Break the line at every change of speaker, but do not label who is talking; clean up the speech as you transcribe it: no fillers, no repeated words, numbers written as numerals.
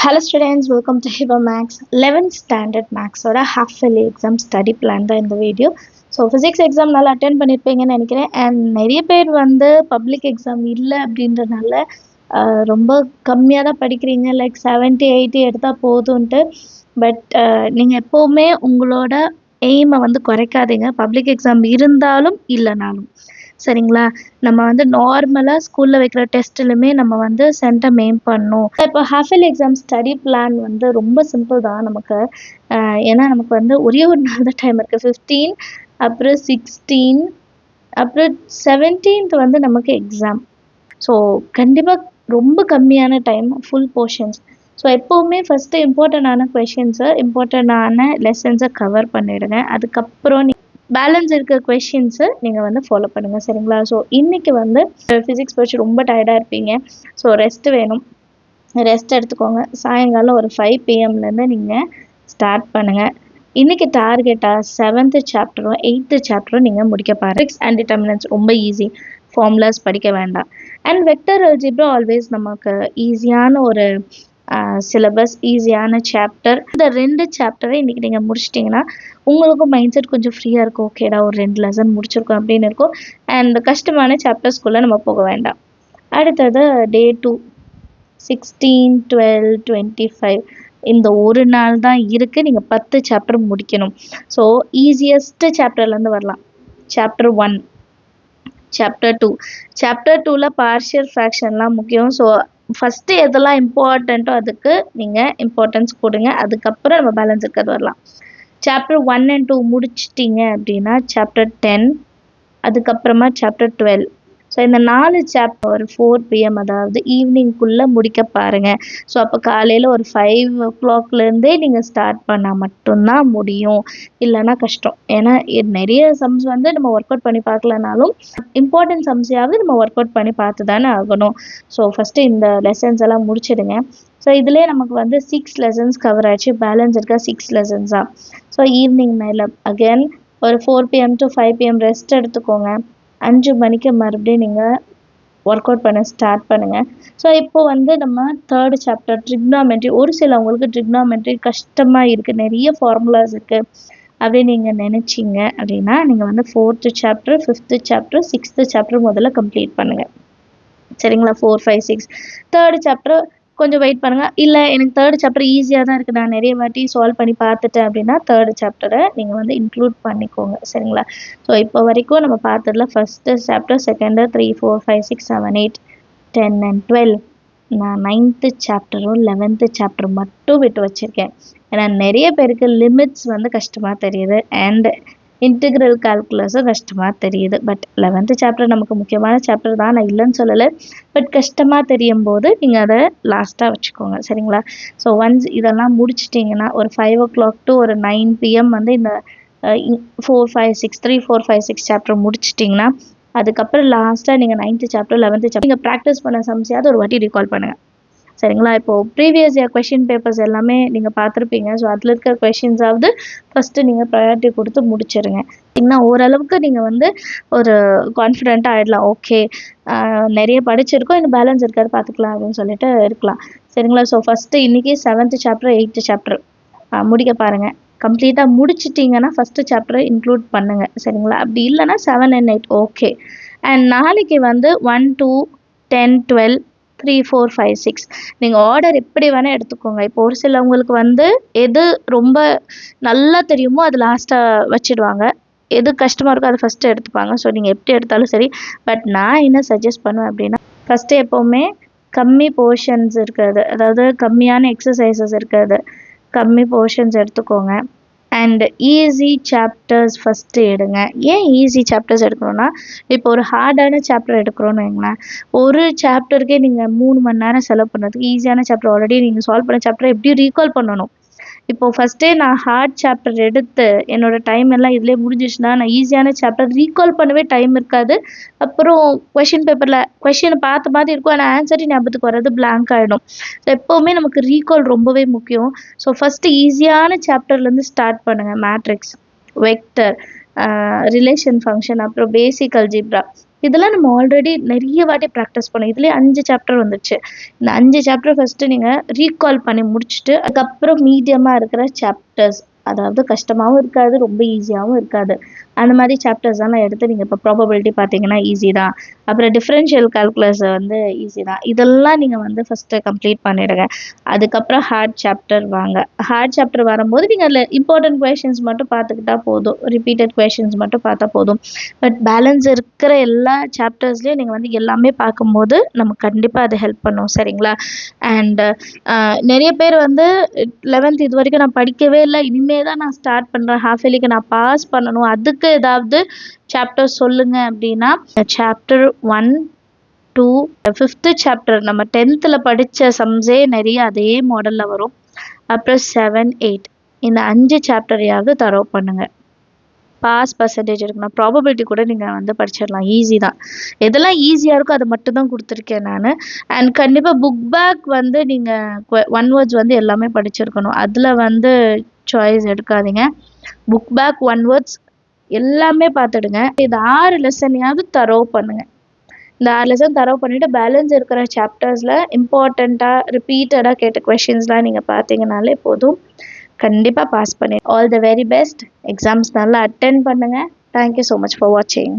Hello students, welcome to Hiba Max 11th standard Max ஓட half yearly exam study plan தான் இந்த video. So physics exam நல்லா attend பண்ணியிருப்பீங்கன்னு நினைக்கிறேன். And நிறைய பேர் வந்து பப்ளிக் எக்ஸாம் இல்லை அப்படின்றனால ரொம்ப கம்மியாக தான் படிக்கிறீங்க, லைக் 70 80 எடுத்தால் போதும்ன்ட்டு. பட் நீங்கள் எப்போவுமே உங்களோட எய்மை வந்து குறைக்காதீங்க, பப்ளிக் எக்ஸாம் இருந்தாலும் இல்லைனாலும். சரிங்களா? நம்ம வந்து நார்மலாக ஸ்கூலில் வைக்கிற டெஸ்ட்லையுமே நம்ம வந்து சென்டம் எய்ம் பண்ணணும். இப்போ half yearly exam study plan வந்து ரொம்ப சிம்பிள் தான் நமக்கு. ஏன்னா நமக்கு வந்து ஒரே ஒரு நாள் தான் டைம் இருக்குது. 15, அப்புறம் 16, அப்புறம் 17th வந்து நமக்கு எக்ஸாம். ஸோ கண்டிப்பாக ரொம்ப கம்மியான டைம், ஃபுல் போர்ஷன்ஸ். ஸோ எப்போவுமே ஃபஸ்ட்டு இம்பார்ட்டண்டான கொஷின்ஸை, இம்பார்ட்டண்டான லெசன்ஸை கவர் பண்ணிவிடுங்க. அதுக்கப்புறம் பேலன்ஸ் இருக்க கொஷின்ஸை நீங்கள் வந்து ஃபாலோ பண்ணுங்கள். சரிங்களா? ஸோ இன்றைக்கி வந்து ஃபிசிக்ஸ் படித்து ரொம்ப டயர்டாக இருப்பீங்க. ஸோ ரெஸ்ட் வேணும், ரெஸ்ட் எடுத்துக்கோங்க. சாயங்காலம் ஒரு 5 PM நீங்கள் ஸ்டார்ட் பண்ணுங்கள். இன்றைக்கி டார்கெட்டாக 7th சாப்டரும் 8th சாப்டரும் நீங்கள் முடிக்க பாருங்க. அண்ட் டிட்டர்மினன்ட்ஸ் ரொம்ப ஈஸி, ஃபார்முலாஸ் படிக்க வேண்டாம். அண்ட் வெக்டர் அல்ஜிப்ரா ஆல்வேஸ் நமக்கு ஈஸியான ஒரு சிலபஸ், ஈஸியான சாப்டர். இந்த 2 சாப்டரை இன்றைக்கி நீங்கள் முடிச்சிட்டிங்கன்னா உங்களுக்கும் மைண்ட் செட் கொஞ்சம் ஃப்ரீயாக இருக்கும். ஓகேடா, ஒரு 2 லெசன் முடிச்சிருக்கோம் அப்படின்னு இருக்கும். அண்ட் கஷ்டமான சாப்டர்ஸ்குள்ளே நம்ம போக வேண்டாம். அடுத்தது டே 2, 16, 12, 25 இந்த ஒரு நாள் தான் இருக்குது. நீங்கள் 10 சாப்டர் முடிக்கணும். ஸோ ஈஸியஸ்ட்டு சாப்டர்லேருந்து வரலாம். Chapter 1, chapter 2. சாப்டர் 2ல் பார்ஷியல் ஃப்ராக்ஷன்லாம் முக்கியம். ஸோ ஃபஸ்ட்டு எதெல்லாம் இம்பார்ட்டண்ட்டோ அதுக்கு நீங்கள் இம்பார்ட்டன்ஸ் கொடுங்க. அதுக்கப்புறம் நம்ம பேலன்ஸ் இருக்கிறது வரலாம். சாப்டர் 1 and 2 முடிச்சிட்டிங்க அப்படின்னா சாப்டர் 10, அதுக்கப்புறமா சாப்டர் 12. ஸோ இந்த 4 சாப்டர் ஒரு 4 PM அதாவது ஈவினிங்குள்ளே முடிக்க பாருங்கள். ஸோ அப்போ காலையில் ஒரு 5 o'clockலேருந்தே நீங்கள் ஸ்டார்ட் பண்ணால் மட்டும்தான் முடியும், இல்லைன்னா கஷ்டம். ஏன்னா நிறைய சம்ஸ் வந்து நம்ம ஒர்க் அவுட் பண்ணி பார்க்கலனாலும் இம்பார்ட்டன்ட் சம்ஸையாவது நம்ம ஒர்க் அவுட் பண்ணி பார்த்து தானே ஆகணும். ஸோ ஃபஸ்ட்டு இந்த லெசன்ஸ் எல்லாம் முடிச்சிடுங்க. ஸோ இதிலே நமக்கு வந்து 6 லெசன்ஸ் கவர் ஆச்சு. பேலன்ஸ் இருக்கா 6 லெசன்ஸாக. ஸோ ஈவினிங் மேலே அகெயின் ஒரு 4 PM to 5 PM ரெஸ்ட் எடுத்துக்கோங்க. 5 மணிக்கு மறுபடியும் நீங்கள் ஒர்க் அவுட் பண்ண ஸ்டார்ட் பண்ணுங்கள். ஸோ இப்போ வந்து நம்ம 3rd சாப்டர் ட்ரிக்னாமெட்ரி. ஒரு சிலவங்களுக்கு ட்ரிக்னாமெட்ரி கஷ்டமாக இருக்குது, நிறைய ஃபார்முலாஸ் இருக்குது அப்படின்னு நீங்கள் நினச்சிங்க அப்படின்னா நீங்கள் வந்து 4th chapter, 5th chapter, 6th chapter முதல்ல கம்ப்ளீட் பண்ணுங்கள். சரிங்களா? 4, 5, 6. 3rd சாப்டர் கொஞ்சம் வெயிட் பண்ணுங்கள். இல்லை எனக்கு 3rd சாப்டர் ஈஸியாக தான் இருக்குது, நான் நிறைய வாட்டி சால்வ் பண்ணி பார்த்துட்டேன் அப்படின்னா 3rd சாப்டரை நீங்கள் வந்து இன்க்ளூட் பண்ணிக்கோங்க. சரிங்களா? ஸோ இப்போ வரைக்கும் நம்ம பார்த்ததில் ஃபஸ்ட்டு சாப்டர், 2nd, 3, 4, 5, 6, 7, 8, 10 and 12. நான் 9th சாப்டரும் 11th சாப்டர் மட்டும் விட்டு வச்சுருக்கேன். ஏன்னா நிறைய பேருக்கு லிமிட்ஸ் வந்து கஷ்டமாக தெரியுது அண்ட் இன்டெக்ரல் கால்குலஸும் கஷ்டமாக தெரியுது. பட் 11th சாப்டர் நமக்கு முக்கியமான சாப்டர் தான், நான் இல்லைன்னு சொல்லலை. பட் கஷ்டமாக தெரியும் போது நீங்கள் அதை லாஸ்ட்டாக வச்சுக்கோங்க. சரிங்களா? ஸோ ஒன்ஸ் இதெல்லாம் முடிச்சிட்டிங்கன்னா ஒரு 5 o'clock to ஒரு 9 PM வந்து இந்த 4, 5, 6, 3, 4, 5, 6 சாப்டர் முடிச்சிட்டிங்கன்னா அதுக்கப்புறம் லாஸ்ட்டாக நீங்கள் 9th சாப்டர், 11th சாப்டர் நீங்கள் ப்ராக்டிஸ் பண்ண சம்ஸையாவது ஒரு வாட்டி ரீகால் பண்ணுங்கள். சரிங்களா? இப்போது ப்ரீவியஸ் இயர் கொஷின் பேப்பர்ஸ் எல்லாமே நீங்கள் பார்த்துருப்பீங்க. ஸோ அதில் இருக்கிற கொஷின்ஸாவது ஃபஸ்ட்டு நீங்கள் ப்ரையாரிட்டி கொடுத்து முடிச்சிருங்க. இன்னும் ஓரளவுக்கு நீங்கள் வந்து ஒரு கான்ஃபிடென்ட்டாக ஆகிடலாம். ஓகே, நிறைய படிச்சிருக்கோம், இன்னும் பேலன்ஸ் இருக்காது பார்த்துக்கலாம் அப்படின்னு சொல்லிட்டு இருக்கலாம். சரிங்களா? ஸோ ஃபஸ்ட்டு இன்றைக்கி 7th சாப்டர், 8th சாப்டர் முடிக்க பாருங்கள். கம்ப்ளீட்டாக முடிச்சிட்டிங்கன்னா ஃபஸ்ட்டு சாப்டரை இன்க்ளூட் பண்ணுங்கள். சரிங்களா? அப்படி இல்லைன்னா 7 and 8 ஓகே. அண்ட் நாளைக்கு வந்து 1, 2, 10, 12, 3, 4, 5, 6 நீங்கள் ஆர்டர் எப்படி வேணால் எடுத்துக்கோங்க. இப்போ ஒரு சிலவங்களுக்கு வந்து எது ரொம்ப நல்லா தெரியுமோ அது லாஸ்ட்டாக வச்சுடுவாங்க, எது கஷ்டமாக இருக்கோ அதை ஃபஸ்ட்டு எடுத்துப்பாங்க. ஸோ நீங்கள் எப்படி எடுத்தாலும் சரி. பட் நான் என்ன சஜஸ்ட் பண்ணுவேன் அப்படின்னா ஃபஸ்ட்டு எப்போவுமே கம்மி போர்ஷன்ஸ் இருக்கிறது, அதாவது கம்மியான எக்ஸசைசஸ் இருக்கிறது, கம்மி போர்ஷன்ஸ் எடுத்துக்கோங்க. அண்ட் ஈஸி சாப்டர்ஸ் ஃபஸ்ட்டு எடுங்க. ஏன் ஈஸி சாப்டர்ஸ் எடுக்கணும்னா, இப்போ ஒரு ஹார்டான சாப்டர் எடுக்கிறோன்னு வைங்களேன், ஒரு சாப்டருக்கே நீங்கள் 3 மணி நேரம் செலவு பண்ணுறதுக்கு ஈஸியான சாப்டர் ஆல்ரெடி நீங்கள் சால்வ் பண்ண சாப்டரை எப்படி ரீகால் பண்ணணும். இப்போது ஃபஸ்ட்டே நான் ஹார்ட் சாப்டர் எடுத்து என்னோடய டைம் எல்லாம் இதிலே முடிஞ்சிச்சுன்னா நான் ஈஸியான சாப்டர் ரீகால் பண்ணவே டைம் இருக்காது. அப்புறம் கொஷின் பேப்பரில் கொஷினை பார்த்த மாதிரி இருக்கும், ஆனால் ஆன்சரே ஞாபகத்துக்கு வர்றது பிளாங்க் ஆகிடும். ஸோ எப்போவுமே நமக்கு ரீகால் ரொம்பவே முக்கியம். ஸோ ஃபஸ்ட்டு ஈஸியான சாப்டர்லேருந்து ஸ்டார்ட் பண்ணுங்கள். மேட்ரிக்ஸ், வெக்டர், ரிலேஷன் ஃபங்க்ஷன், அப்புறம் பேசிக் அல்ஜிப்ரா, இதெல்லாம் நம்ம ஆல்ரெடி நிறைய வாட்டி ப்ராக்டிஸ் பண்ணோம். இதுலேயே 5 சாப்டர் வந்துச்சு. இந்த 5 சாப்டர் ஃபஸ்ட்டு நீங்கள் ரீகால் பண்ணி முடிச்சுட்டு அதுக்கப்புறம் மீடியமாக இருக்கிற சாப்டர்ஸ், அதாவது கஷ்டமாகவும் இருக்காது, ரொம்ப ஈஸியாகவும் இருக்காது, அந்த மாதிரி சாப்டர்ஸ் எல்லாம் எடுத்து நீங்கள் இப்போ ப்ராபபிலிட்டி பார்த்தீங்கன்னா ஈஸி தான். அப்புறம் டிஃப்ரென்ஷியல் கால்குலஸ் வந்து ஈஸி தான். இதெல்லாம் நீங்கள் வந்து ஃபஸ்ட்டு கம்ப்ளீட் பண்ணிவிடுங்க. அதுக்கப்புறம் ஹார்ட் சாப்டர் வாங்க. ஹார்ட் சாப்டர் வரும்போது நீங்கள் அதில் இம்பார்ட்டன்ட் கொஷின்ஸ் மட்டும் பார்த்துக்கிட்டா போதும், ரிப்பீட்டட் கொஷின்ஸ் மட்டும் பார்த்தா போதும். பட் பேலன்ஸ் இருக்கிற எல்லா சாப்டர்ஸ்லேயும் நீங்கள் வந்து எல்லாமே பார்க்கும்போது நமக்கு கண்டிப்பாக அது ஹெல்ப் பண்ணும். சரிங்களா? அண்ட் நிறைய பேர் வந்து 11th இது வரைக்கும் நான் படிக்கவே இல்லை, இனிமேல் தான் நான் ஸ்டார்ட் பண்ணுறேன், ஹாஃப் இயர்லிக்கு நான் பாஸ் பண்ணணும், அதுக்கு ஏதாவது சாப்டர் சொல்லுங்க அப்படின்னா, சாப்டர் 1, 2, 5th சாப்டர் நம்ம 10th படித்த சம்ஸே நிறைய அதே மாடலில் வரும். அப்புறம் 7, 8 இந்த 5 சாப்டரையாவது தரவு பண்ணுங்கள். பாஸ் பர்சன்டேஜ் இருக்கணும். ப்ராபபிலிட்டி கூட நீங்கள் வந்து படிச்சிடலாம், ஈஸி தான். எதெல்லாம் ஈஸியாக இருக்கோ அதை மட்டும் தான் கொடுத்துருக்கேன் நான். அண்ட் கண்டிப்பாக புக் பேக் வந்து நீங்கள் 1 வேர்ட்ஸ் வந்து எல்லாமே படிச்சிருக்கணும். அதில் வந்து சாய்ஸ் எடுக்காதீங்க. புக் பேக் 1 வேர்ட்ஸ் எல்லாமே பார்த்துடுங்க. இது 6 லெசனையாவது தரவு பண்ணுங்கள். இந்த 6 லெசன் தரவு பண்ணிவிட்டு பேலன்ஸ் இருக்கிற சாப்டர்ஸில் இம்பார்ட்டண்ட்டாக ரிப்பீட்டடாக கேட்ட கொஷின்ஸ்லாம் நீங்கள் பார்த்தீங்கனாலே போதும், கண்டிப்பாக பாஸ் பண்ணி. All the very best. Exams நல்லா அட்டென்ட் பண்ணுங்கள். தேங்க்யூ ஸோ மச் ஃபார் வாட்சிங்.